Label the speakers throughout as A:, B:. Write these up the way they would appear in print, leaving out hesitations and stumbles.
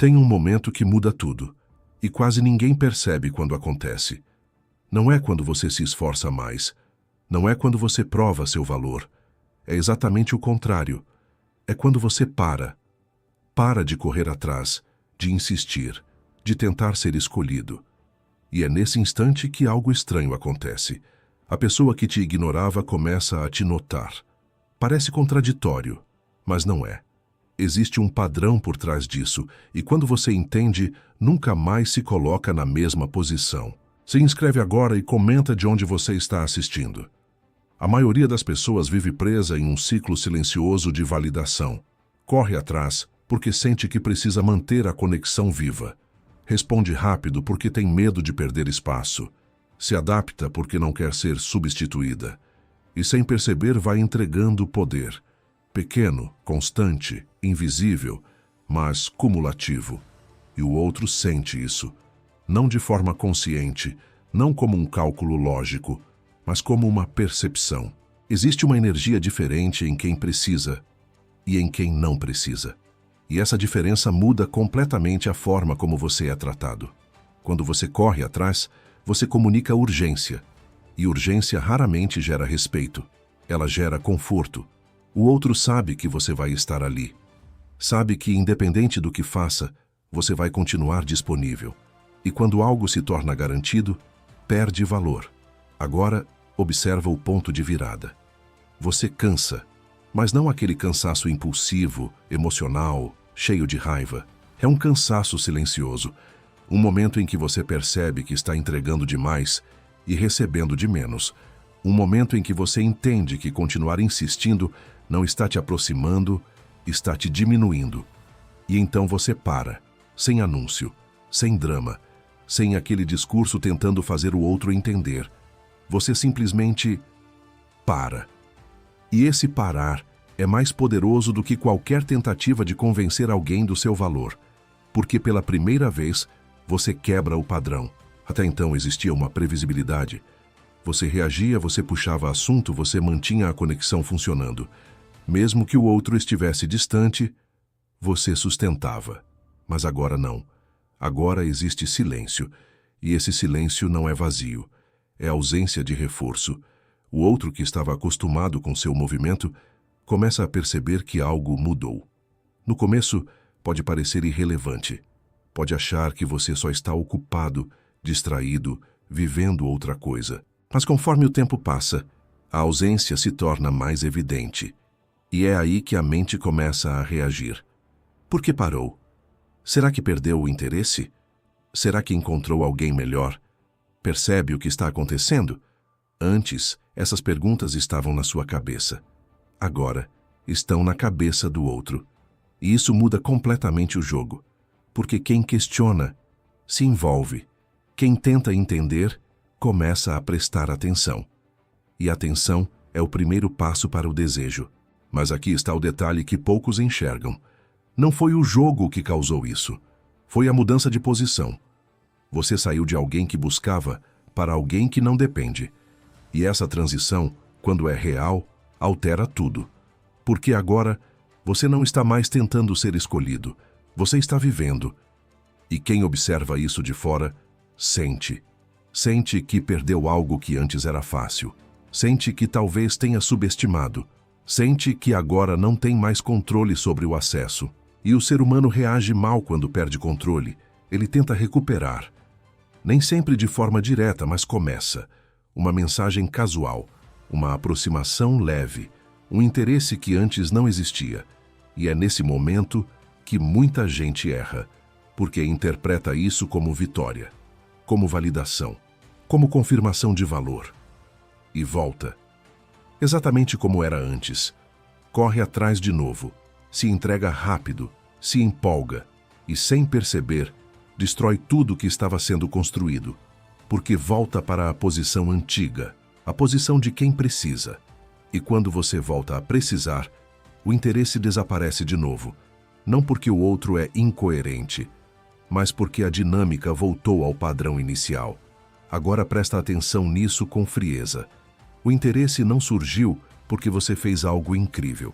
A: Tem um momento que muda tudo, e quase ninguém percebe quando acontece. Não é quando você se esforça mais, não é quando você prova seu valor. É exatamente o contrário. É quando você para. Para de correr atrás, de insistir, de tentar ser escolhido. E é nesse instante que algo estranho acontece. A pessoa que te ignorava começa a te notar. Parece contraditório, mas não é. Existe um padrão por trás disso, e quando você entende, nunca mais se coloca na mesma posição. Se inscreve agora e comenta de onde você está assistindo. A maioria das pessoas vive presa em um ciclo silencioso de validação. Corre atrás porque sente que precisa manter a conexão viva. Responde rápido porque tem medo de perder espaço. Se adapta porque não quer ser substituída. E sem perceber vai entregando poder. Pequeno, constante, invisível, mas cumulativo. E o outro sente isso. Não de forma consciente, não como um cálculo lógico, mas como uma percepção. Existe uma energia diferente em quem precisa e em quem não precisa. E essa diferença muda completamente a forma como você é tratado. Quando você corre atrás, você comunica urgência. E urgência raramente gera respeito. Ela gera conforto. O outro sabe que você vai estar ali. Sabe que, independente do que faça, você vai continuar disponível. E quando algo se torna garantido, perde valor. Agora, observa o ponto de virada. Você cansa, mas não aquele cansaço impulsivo, emocional, cheio de raiva. É um cansaço silencioso. Um momento em que você percebe que está entregando demais e recebendo de menos. Um momento em que você entende que continuar insistindo não está te aproximando, está te diminuindo. E então você para, sem anúncio, sem drama, sem aquele discurso tentando fazer o outro entender. Você simplesmente para. E esse parar é mais poderoso do que qualquer tentativa de convencer alguém do seu valor, porque pela primeira vez você quebra o padrão. Até então existia uma previsibilidade. Você reagia, você puxava assunto, você mantinha a conexão funcionando. Mesmo que o outro estivesse distante, você sustentava. Mas agora não. Agora existe silêncio. E esse silêncio não é vazio. É ausência de reforço. O outro que estava acostumado com seu movimento começa a perceber que algo mudou. No começo, pode parecer irrelevante. Pode achar que você só está ocupado, distraído, vivendo outra coisa. Mas conforme o tempo passa, a ausência se torna mais evidente. E é aí que a mente começa a reagir. Por que parou? Será que perdeu o interesse? Será que encontrou alguém melhor? Percebe o que está acontecendo? Antes, essas perguntas estavam na sua cabeça. Agora, estão na cabeça do outro. E isso muda completamente o jogo. Porque quem questiona, se envolve. Quem tenta entender, começa a prestar atenção. E a atenção é o primeiro passo para o desejo. Mas aqui está o detalhe que poucos enxergam. Não foi o jogo que causou isso. Foi a mudança de posição. Você saiu de alguém que buscava para alguém que não depende. E essa transição, quando é real, altera tudo. Porque agora, você não está mais tentando ser escolhido. Você está vivendo. E quem observa isso de fora, sente. Sente que perdeu algo que antes era fácil. Sente que talvez tenha subestimado. Sente que agora não tem mais controle sobre o acesso. E o ser humano reage mal quando perde controle. Ele tenta recuperar. Nem sempre de forma direta, mas começa. Uma mensagem casual, uma aproximação leve, um interesse que antes não existia. E é nesse momento que muita gente erra, porque interpreta isso como vitória, como validação, como confirmação de valor. E volta. Exatamente como era antes. Corre atrás de novo, se entrega rápido, se empolga e, sem perceber, destrói tudo que estava sendo construído, porque volta para a posição antiga, a posição de quem precisa. E quando você volta a precisar, o interesse desaparece de novo, não porque o outro é incoerente, mas porque a dinâmica voltou ao padrão inicial. Agora presta atenção nisso com frieza. O interesse não surgiu porque você fez algo incrível.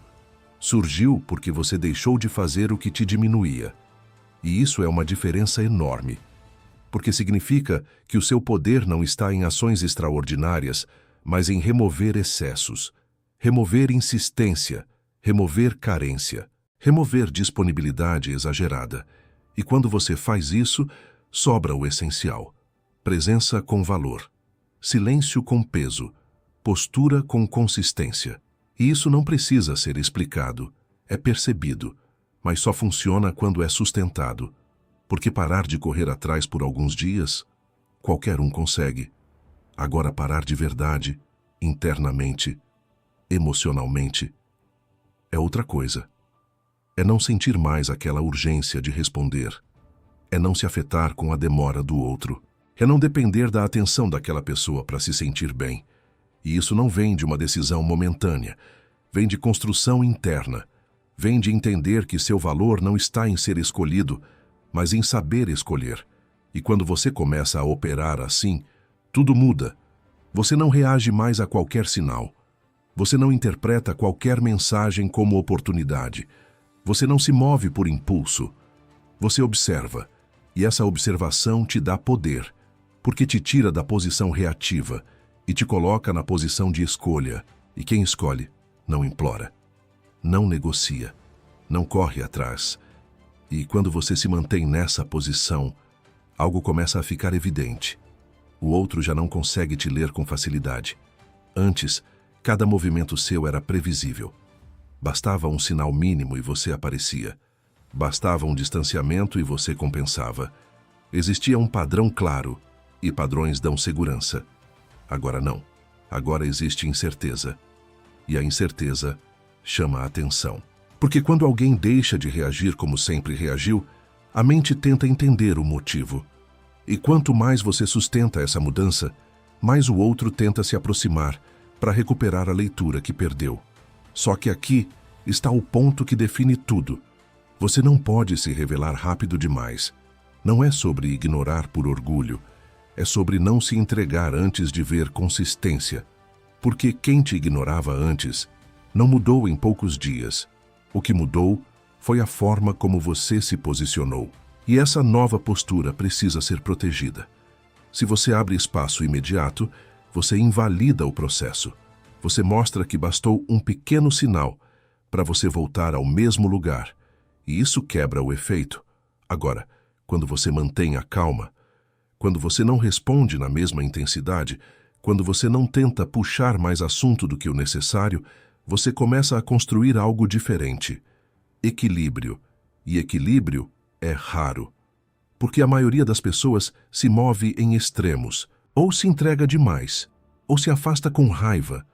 A: Surgiu porque você deixou de fazer o que te diminuía. E isso é uma diferença enorme, porque significa que o seu poder não está em ações extraordinárias, mas em remover excessos, remover insistência, remover carência, remover disponibilidade exagerada. E quando você faz isso, sobra o essencial: presença com valor, silêncio com peso, postura com consistência. E isso não precisa ser explicado, é percebido, mas só funciona quando é sustentado. Porque parar de correr atrás por alguns dias, qualquer um consegue. Agora parar de verdade, internamente, emocionalmente, é outra coisa. É não sentir mais aquela urgência de responder. É não se afetar com a demora do outro. É não depender da atenção daquela pessoa para se sentir bem. E isso não vem de uma decisão momentânea. Vem de construção interna. Vem de entender que seu valor não está em ser escolhido, mas em saber escolher. E quando você começa a operar assim, tudo muda. Você não reage mais a qualquer sinal. Você não interpreta qualquer mensagem como oportunidade. Você não se move por impulso. Você observa. E essa observação te dá poder, porque te tira da posição reativa e te coloca na posição de escolha. E quem escolhe não implora, não negocia, não corre atrás. E quando você se mantém nessa posição, algo começa a ficar evidente. O outro já não consegue te ler com facilidade. Antes, cada movimento seu era previsível. Bastava um sinal mínimo e você aparecia. Bastava um distanciamento e você compensava. Existia um padrão claro, e padrões dão segurança. Agora não. Agora existe incerteza. E a incerteza chama a atenção. Porque quando alguém deixa de reagir como sempre reagiu, a mente tenta entender o motivo. E quanto mais você sustenta essa mudança, mais o outro tenta se aproximar para recuperar a leitura que perdeu. Só que aqui está o ponto que define tudo. Você não pode se revelar rápido demais. Não é sobre ignorar por orgulho. É sobre não se entregar antes de ver consistência. Porque quem te ignorava antes não mudou em poucos dias. O que mudou foi a forma como você se posicionou. E essa nova postura precisa ser protegida. Se você abre espaço imediato, você invalida o processo. Você mostra que bastou um pequeno sinal para você voltar ao mesmo lugar. E isso quebra o efeito. Agora, quando você mantém a calma, quando você não responde na mesma intensidade, quando você não tenta puxar mais assunto do que o necessário, você começa a construir algo diferente. Equilíbrio. E equilíbrio é raro. Porque a maioria das pessoas se move em extremos, ou se entrega demais, ou se afasta com raiva,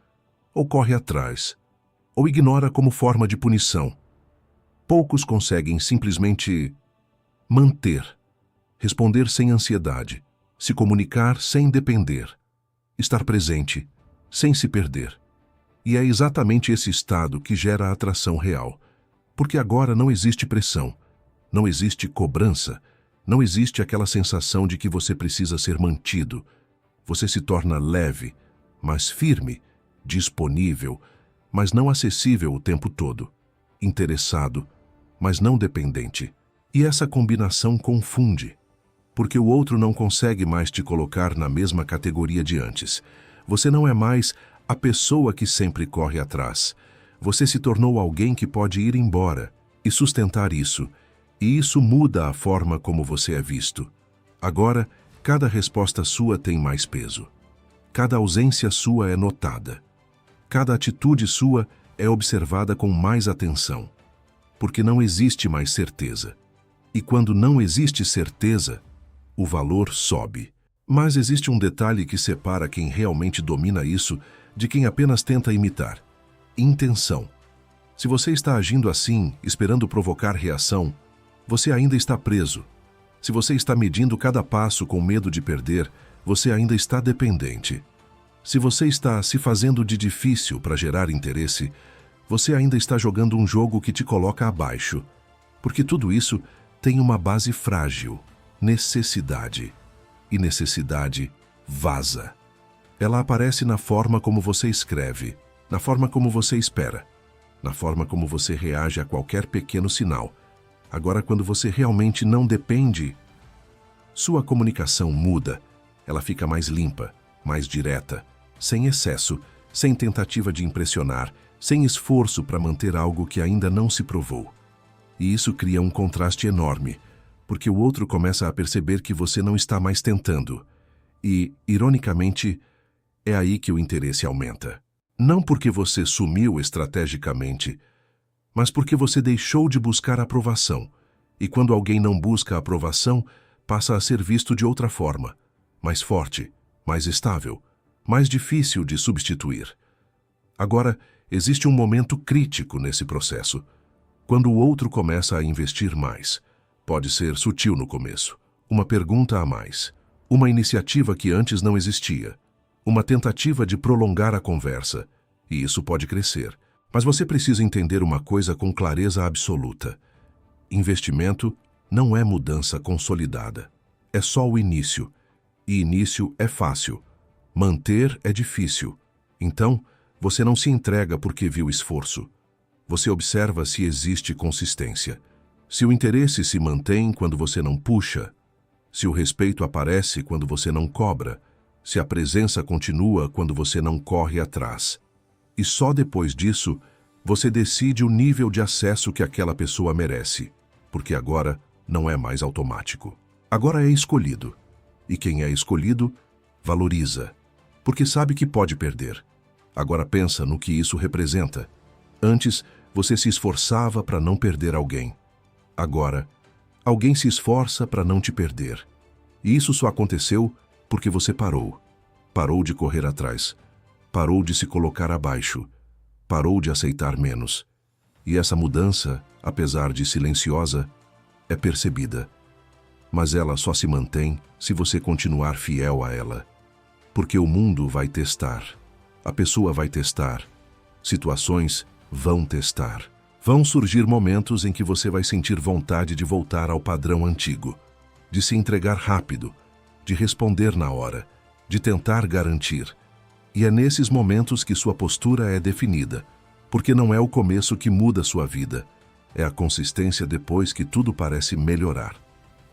A: ou corre atrás, ou ignora como forma de punição. Poucos conseguem simplesmente manter, responder sem ansiedade, se comunicar sem depender, estar presente, sem se perder. E é exatamente esse estado que gera a atração real. Porque agora não existe pressão, não existe cobrança, não existe aquela sensação de que você precisa ser mantido. Você se torna leve, mas firme, disponível, mas não acessível o tempo todo, interessado, mas não dependente. E essa combinação confunde, porque o outro não consegue mais te colocar na mesma categoria de antes. Você não é mais a pessoa que sempre corre atrás. Você se tornou alguém que pode ir embora e sustentar isso, e isso muda a forma como você é visto. Agora, cada resposta sua tem mais peso. Cada ausência sua é notada. Cada atitude sua é observada com mais atenção. Porque não existe mais certeza. E quando não existe certeza, o valor sobe. Mas existe um detalhe que separa quem realmente domina isso de quem apenas tenta imitar: intenção. Se você está agindo assim, esperando provocar reação, você ainda está preso. Se você está medindo cada passo com medo de perder, você ainda está dependente. Se você está se fazendo de difícil para gerar interesse, você ainda está jogando um jogo que te coloca abaixo. Porque tudo isso tem uma base frágil: necessidade. E necessidade vaza. Ela aparece na forma como você escreve, na forma como você espera, na forma como você reage a qualquer pequeno sinal, Agora, quando você realmente não depende, sua comunicação muda. Ela fica mais limpa, mais direta, sem excesso, sem tentativa de impressionar, sem esforço para manter algo que ainda não se provou. E isso cria um contraste enorme, porque o outro começa a perceber que você não está mais tentando. E, ironicamente, é aí que o interesse aumenta. Não porque você sumiu estrategicamente, mas porque você deixou de buscar aprovação. E quando alguém não busca aprovação, passa a ser visto de outra forma, mais forte, mais estável, mais difícil de substituir. Agora, existe um momento crítico nesse processo, quando o outro começa a investir mais. Pode ser sutil no começo, uma pergunta a mais, uma iniciativa que antes não existia, uma tentativa de prolongar a conversa, e isso pode crescer. Mas você precisa entender uma coisa com clareza absoluta. Investimento não é mudança consolidada. É só o início. E início é fácil. Manter é difícil. Então, você não se entrega porque viu esforço. Você observa se existe consistência. Se o interesse se mantém quando você não puxa. Se o respeito aparece quando você não cobra. Se a presença continua quando você não corre atrás. E só depois disso, você decide o nível de acesso que aquela pessoa merece, porque agora não é mais automático. Agora é escolhido. E quem é escolhido, valoriza, porque sabe que pode perder. Agora pensa no que isso representa. Antes, você se esforçava para não perder alguém. Agora, alguém se esforça para não te perder. E isso só aconteceu porque você parou. Parou de correr atrás. Parou de se colocar abaixo, parou de aceitar menos. E essa mudança, apesar de silenciosa, é percebida. Mas ela só se mantém se você continuar fiel a ela. Porque o mundo vai testar, a pessoa vai testar, situações vão testar. Vão surgir momentos em que você vai sentir vontade de voltar ao padrão antigo, de se entregar rápido, de responder na hora, de tentar garantir. E é nesses momentos que sua postura é definida, porque não é o começo que muda sua vida, é a consistência depois que tudo parece melhorar.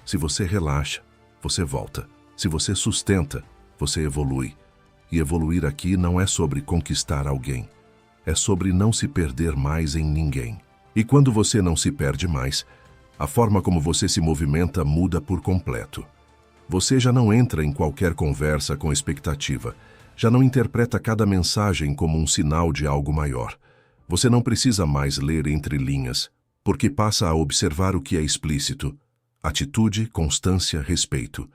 A: Se você relaxa, você volta. Se você sustenta, você evolui. E evoluir aqui não é sobre conquistar alguém, é sobre não se perder mais em ninguém. E quando você não se perde mais, a forma como você se movimenta muda por completo. Você já não entra em qualquer conversa com expectativa, já não interpreta cada mensagem como um sinal de algo maior. Você não precisa mais ler entre linhas, porque passa a observar o que é explícito. Atitude, constância, respeito.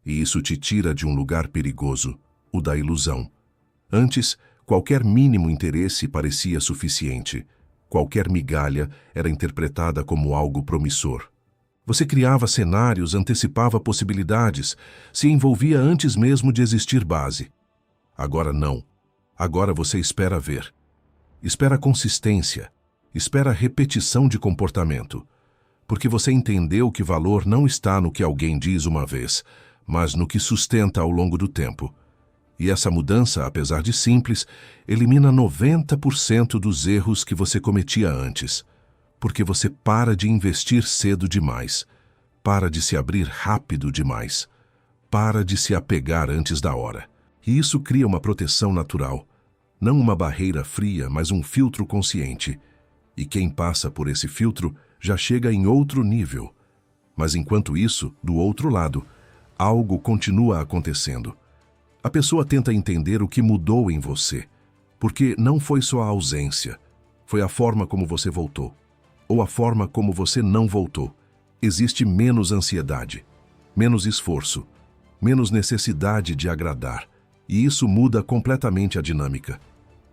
A: E isso te tira de um lugar perigoso, o da ilusão. Antes, qualquer mínimo interesse parecia suficiente. Qualquer migalha era interpretada como algo promissor. Você criava cenários, antecipava possibilidades, se envolvia antes mesmo de existir base. Agora não. Agora você espera ver. Espera consistência. Espera repetição de comportamento. Porque você entendeu que valor não está no que alguém diz uma vez, mas no que sustenta ao longo do tempo. E essa mudança, apesar de simples, elimina 90% dos erros que você cometia antes. Porque você para de investir cedo demais. Para de se abrir rápido demais. Para de se apegar antes da hora. E isso cria uma proteção natural, não uma barreira fria, mas um filtro consciente. E quem passa por esse filtro já chega em outro nível. Mas enquanto isso, do outro lado, algo continua acontecendo. A pessoa tenta entender o que mudou em você, porque não foi só a ausência, foi a forma como você voltou, ou a forma como você não voltou. Existe menos ansiedade, menos esforço, menos necessidade de agradar. E isso muda completamente a dinâmica.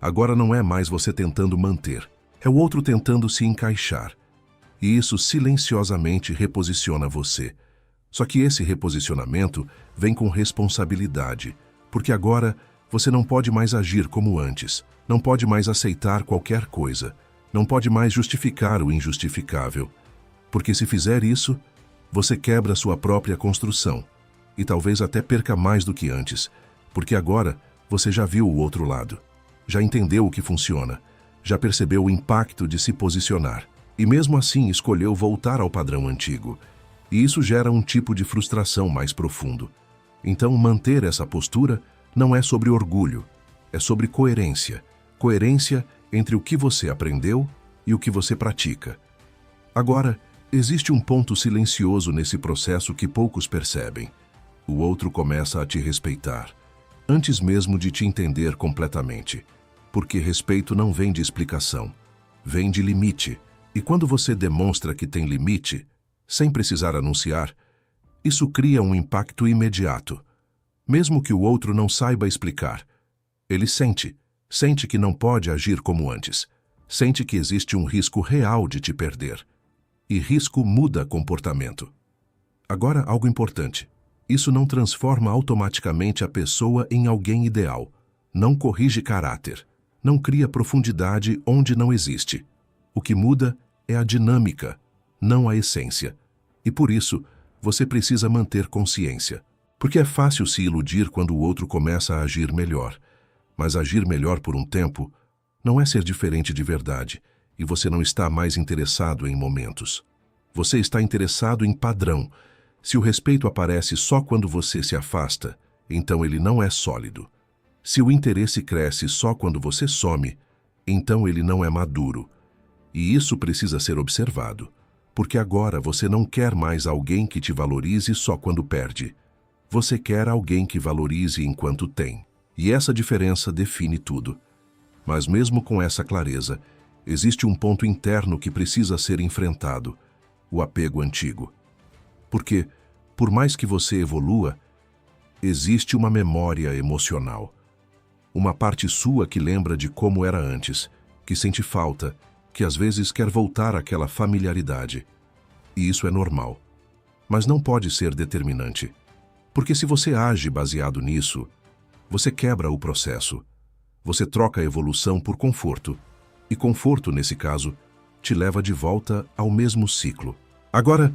A: Agora não é mais você tentando manter, é o outro tentando se encaixar. E isso silenciosamente reposiciona você. Só que esse reposicionamento vem com responsabilidade, porque agora você não pode mais agir como antes, não pode mais aceitar qualquer coisa, não pode mais justificar o injustificável. Porque se fizer isso, você quebra sua própria construção e talvez até perca mais do que antes, porque agora você já viu o outro lado, já entendeu o que funciona, já percebeu o impacto de se posicionar. e mesmo assim escolheu voltar ao padrão antigo. E isso gera um tipo de frustração mais profundo. Então, manter essa postura não é sobre orgulho, é sobre coerência. Coerência entre o que você aprendeu e o que você pratica. Agora, existe um ponto silencioso nesse processo que poucos percebem. O outro começa a te respeitar, antes mesmo de te entender completamente. Porque respeito não vem de explicação, vem de limite. E quando você demonstra que tem limite, sem precisar anunciar, isso cria um impacto imediato. Mesmo que o outro não saiba explicar, ele sente que não pode agir como antes, sente que existe um risco real de te perder. E risco muda comportamento. Agora, algo importante. Isso não transforma automaticamente a pessoa em alguém ideal. Não corrige caráter. Não cria profundidade onde não existe. O que muda é a dinâmica, não a essência. E por isso, você precisa manter consciência. Porque é fácil se iludir quando o outro começa a agir melhor. Mas agir melhor por um tempo não é ser diferente de verdade, e você não está mais interessado em momentos. Você está interessado em padrão. Se o respeito aparece só quando você se afasta, então ele não é sólido. Se o interesse cresce só quando você some, então ele não é maduro. E isso precisa ser observado, porque agora você não quer mais alguém que te valorize só quando perde. Você quer alguém que valorize enquanto tem. E essa diferença define tudo. Mas mesmo com essa clareza, existe um ponto interno que precisa ser enfrentado: o apego antigo. Porque, por mais que você evolua, existe uma memória emocional. Uma parte sua que lembra de como era antes, que sente falta, que às vezes quer voltar àquela familiaridade. E isso é normal. Mas não pode ser determinante. Porque se você age baseado nisso, você quebra o processo. Você troca a evolução por conforto. E conforto, nesse caso, te leva de volta ao mesmo ciclo. Agora,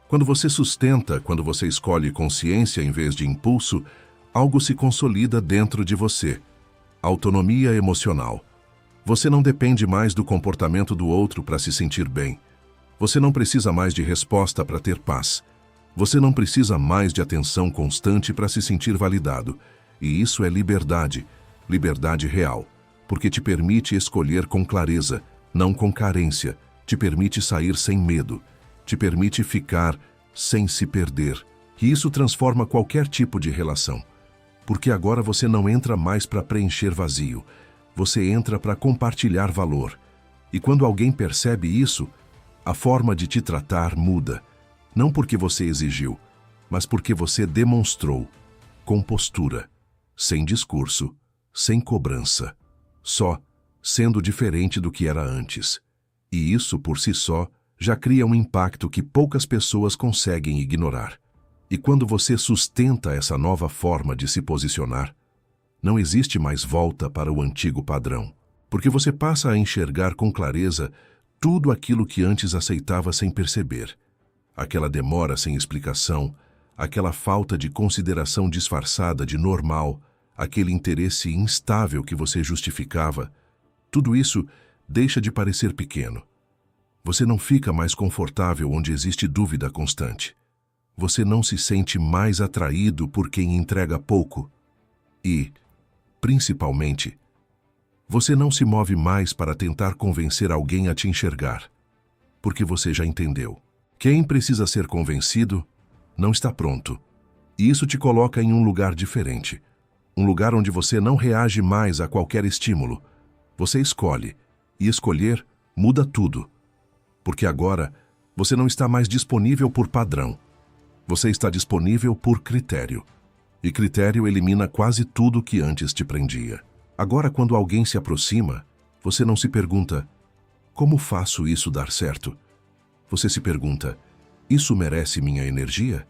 A: quando você sustenta, quando você escolhe consciência em vez de impulso, algo se consolida dentro de você. Autonomia emocional. Você não depende mais do comportamento do outro para se sentir bem. Você não precisa mais de resposta para ter paz. Você não precisa mais de atenção constante para se sentir validado. E isso é liberdade, liberdade real, porque te permite escolher com clareza, não com carência, te permite sair sem medo, te permite ficar sem se perder. E isso transforma qualquer tipo de relação, porque agora você não entra mais para preencher vazio, você entra para compartilhar valor. E quando alguém percebe isso, a forma de te tratar muda, não porque você exigiu, mas porque você demonstrou, com postura, sem discurso, sem cobrança, só sendo diferente do que era antes. E isso, por si só, já cria um impacto que poucas pessoas conseguem ignorar. E quando você sustenta essa nova forma de se posicionar, não existe mais volta para o antigo padrão, porque você passa a enxergar com clareza tudo aquilo que antes aceitava sem perceber. Aquela demora sem explicação, aquela falta de consideração disfarçada de normal, aquele interesse instável que você justificava, tudo isso deixa de parecer pequeno. Você não fica mais confortável onde existe dúvida constante. Você não se sente mais atraído por quem entrega pouco. E, principalmente, você não se move mais para tentar convencer alguém a te enxergar, porque você já entendeu. Quem precisa ser convencido não está pronto. E isso te coloca em um lugar diferente. Um lugar onde você não reage mais a qualquer estímulo. Você escolhe, e escolher muda tudo. Porque agora, você não está mais disponível por padrão. Você está disponível por critério. E critério elimina quase tudo que antes te prendia. Agora, quando alguém se aproxima, você não se pergunta: como faço isso dar certo? Você se pergunta: isso merece minha energia?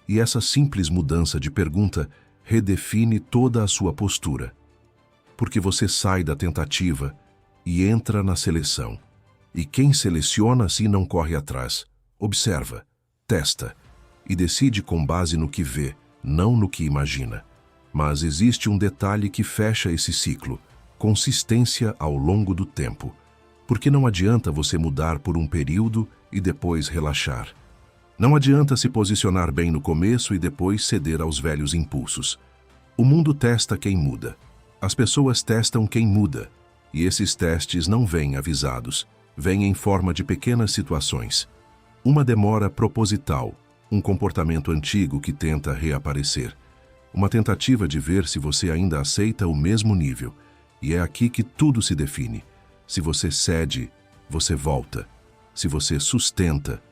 A: E essa simples mudança de pergunta redefine toda a sua postura. Porque você sai da tentativa e entra na seleção. E quem seleciona assim não corre atrás. Observa, testa e decide com base no que vê, não no que imagina. Mas existe um detalhe que fecha esse ciclo: consistência ao longo do tempo. Porque não adianta você mudar por um período e depois relaxar. Não adianta se posicionar bem no começo e depois ceder aos velhos impulsos. O mundo testa quem muda. As pessoas testam quem muda. E esses testes não vêm avisados. Vêm em forma de pequenas situações. Uma demora proposital, um comportamento antigo que tenta reaparecer. Uma tentativa de ver se você ainda aceita o mesmo nível. E é aqui que tudo se define. Se você cede, você volta. Se você sustenta,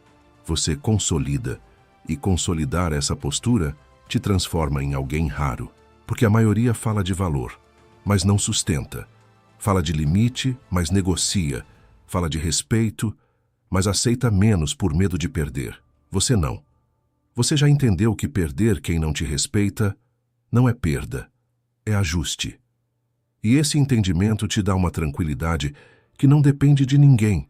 A: você consolida. E consolidar essa postura te transforma em alguém raro. Porque a maioria fala de valor, mas não sustenta. Fala de limite, mas negocia. Fala de respeito, mas aceita menos por medo de perder. Você não. Você já entendeu que perder quem não te respeita não é perda, é ajuste. E esse entendimento te dá uma tranquilidade que não depende de ninguém.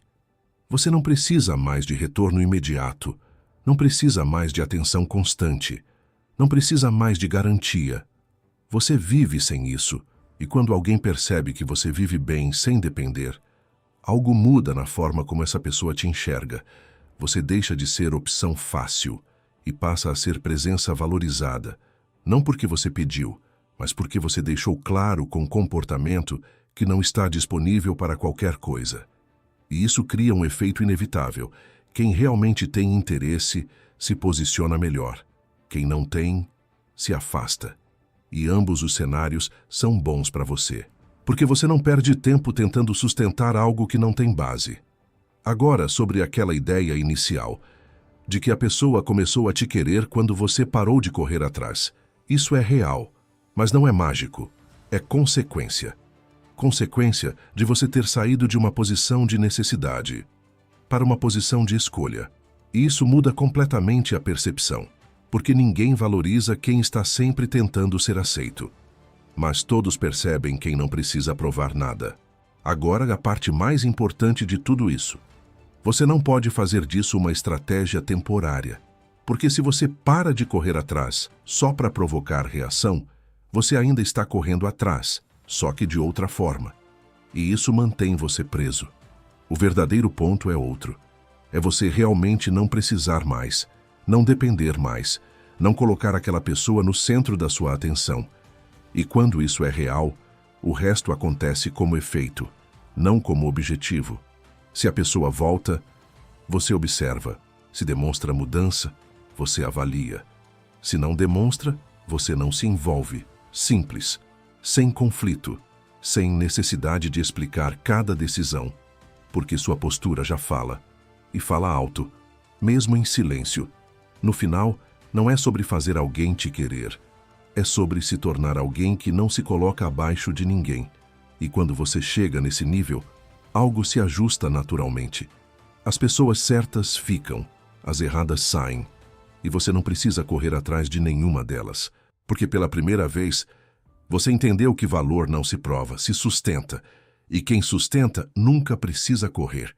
A: Você não precisa mais de retorno imediato, não precisa mais de atenção constante, não precisa mais de garantia. Você vive sem isso, e quando alguém percebe que você vive bem sem depender, algo muda na forma como essa pessoa te enxerga. Você deixa de ser opção fácil e passa a ser presença valorizada, não porque você pediu, mas porque você deixou claro com comportamento que não está disponível para qualquer coisa. E isso cria um efeito inevitável. Quem realmente tem interesse se posiciona melhor. Quem não tem, se afasta. E ambos os cenários são bons para você. Porque você não perde tempo tentando sustentar algo que não tem base. Agora, sobre aquela ideia inicial, de que a pessoa começou a te querer quando você parou de correr atrás. Isso é real, mas não é mágico. É consequência. Consequência de você ter saído de uma posição de necessidade para uma posição de escolha. E isso muda completamente a percepção. Porque ninguém valoriza quem está sempre tentando ser aceito. Mas todos percebem quem não precisa provar nada. Agora, a parte mais importante de tudo isso. Você não pode fazer disso uma estratégia temporária. Porque se você para de correr atrás só para provocar reação, você ainda está correndo atrás, só que de outra forma. E isso mantém você preso. O verdadeiro ponto é outro. É você realmente não precisar mais, não depender mais, não colocar aquela pessoa no centro da sua atenção. E quando isso é real, o resto acontece como efeito, não como objetivo. Se a pessoa volta, você observa. Se demonstra mudança, você avalia. Se não demonstra, você não se envolve. Simples, sem conflito, sem necessidade de explicar cada decisão, porque sua postura já fala, e fala alto, mesmo em silêncio. No final, não é sobre fazer alguém te querer, é sobre se tornar alguém que não se coloca abaixo de ninguém. E quando você chega nesse nível, algo se ajusta naturalmente. As pessoas certas ficam, as erradas saem, e você não precisa correr atrás de nenhuma delas, porque pela primeira vez, você entendeu que valor não se prova, se sustenta, e quem sustenta nunca precisa correr.